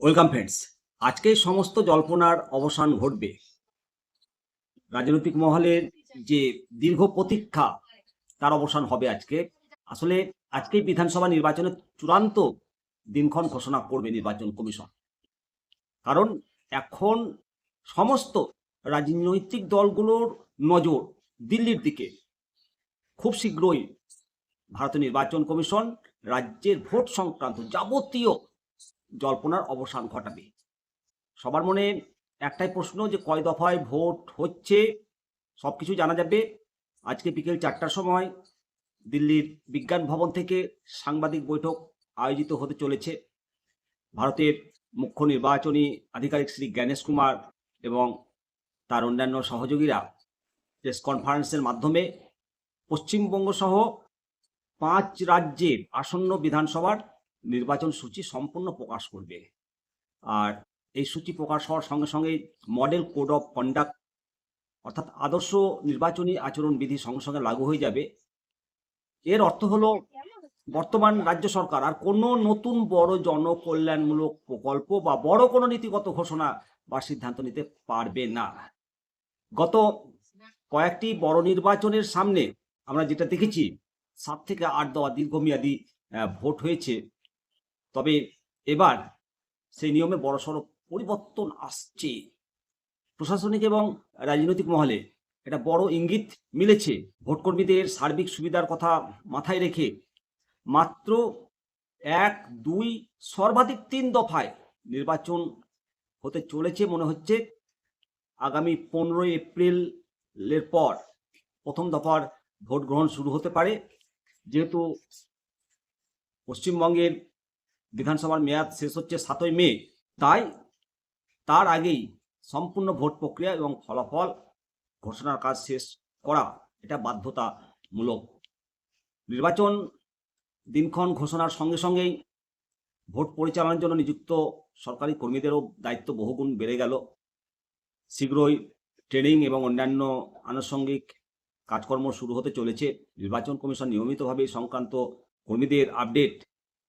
Welcome friends. আজকে সমস্ত জল্পনার অবসান ঘটবে। রাজনৈতিক মহলের যে দীর্ঘ প্রতীক্ষা তার অবসান হবে আজকে। আসলে আজকেই বিধানসভা নির্বাচনের চূড়ান্ত দিনক্ষণ ঘোষণা করবে নির্বাচন কমিশন। কারণ এখন সমস্ত রাজনৈতিক দলগুলোর নজর দিল্লির দিকে। খুব শীঘ্রই ভারতীয় নির্বাচন কমিশন রাজ্যের ভোট সংক্রান্ত যাবতীয় জল্পনার অবসান ঘটাবে। সবার মনে একটাই প্রশ্ন যে কয় দফায় ভোট হচ্ছে সব কিছু জানা যাবে আজকে বিকেল 4টার সময়। দিল্লির বিজ্ঞান ভবন থেকে সাংবাদিক বৈঠক আয়োজিত হতে চলেছে। ভারতের মুখ্য নির্বাচনী আধিকারিক শ্রী জ্ঞানেশ কুমার এবং তার অন্যান্য সহযোগীরা প্রেস কনফারেন্সের মাধ্যমে পশ্চিমবঙ্গ সহ 5 রাজ্যের আসন্ন বিধানসভার নির্বাচন সূচি সম্পূর্ণ প্রকাশ করবে। আর এই সূচি প্রকাশ হওয়ার সঙ্গে সঙ্গে মডেল কোড অফ কন্ডাক্ট অর্থাৎ আদর্শ নির্বাচনী আচরণবিধি সঙ্গে সঙ্গে লাগু হয়ে যাবে। এর অর্থ হলো বর্তমান রাজ্য সরকার আর কোনো নতুন বড় জনকল্যাণমূলক প্রকল্প বা বড় কোনো নীতিগত ঘোষণা বা সিদ্ধান্ত নিতে পারবে না। গত কয়েকটি বড় নির্বাচনের সামনে আমরা যেটা দেখেছি 7 থেকে 8 দফা দীর্ঘমেয়াদী ভোট হয়েছে। তবে এবার সেই নিয়মে বড়সড় পরিবর্তন আসছে। প্রশাসনিক এবং রাজনৈতিক মহলে একটা বড় ইঙ্গিত মিলেছে। ভোটকর্মীদের সার্বিক সুবিধার কথা মাথায় রেখে মাত্র 1, 2, সর্বাধিক 3 দফায় নির্বাচন হতে চলেছে মনে হচ্ছে। আগামী 15 এপ্রিলের পর প্রথম দফার ভোট গ্রহণ শুরু হতে পারে। যেহেতু পশ্চিমবঙ্গের বিধানসভার মেয়াদ শেষ হচ্ছে 7ই মে, তাই তার আগেই সম্পূর্ণ ভোট প্রক্রিয়া এবং ফলাফল ঘোষণার কাজ শেষ করা এটা বাধ্যতামূলক। নির্বাচন দিনক্ষণ ঘোষণার সঙ্গে সঙ্গেই ভোট পরিচালনার জন্য নিযুক্ত সরকারি কর্মীদেরও দায়িত্ব বহুগুণ বেড়ে গেল। শীঘ্রই ট্রেনিং এবং অন্যান্য আনুষঙ্গিক কাজকর্ম শুরু হতে চলেছে। নির্বাচন কমিশন নিয়মিতভাবে এই সংক্রান্ত কর্মীদের আপডেট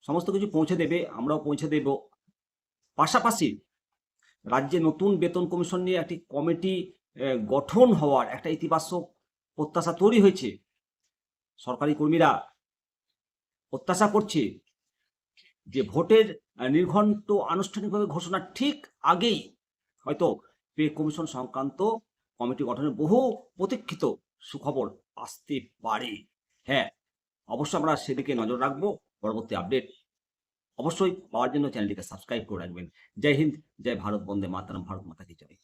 সমস্ত কিছু পৌঁছে দেবে, আমরাও পৌঁছে দেব। পাশাপাশি রাজ্যে নতুন বেতন কমিশন নিয়ে একটি কমিটি গঠন হওয়ার একটা ইতিবাচক প্রত্যাশা তৈরি হয়েছে। সরকারি কর্মীরা প্রত্যাশা করছে যে ভোটের নির্ঘণ্ট আনুষ্ঠানিকভাবে ঘোষণার ঠিক আগেই হয়তো পে কমিশন সংক্রান্ত কমিটি গঠনের বহু প্রতীক্ষিত সুখবর আসতে পারে। হ্যাঁ, অবশ্যই আমরা সেদিকে নজর রাখবো। পরবর্তী আপডেট অবশ্যই পাওয়ার জন্য চ্যানেলটিকে সাবস্ক্রাইব করে রাখবেন। জয় হিন্দ, জয় ভারত, বন্দে মাতরম, ভারত মাতা কি জয়।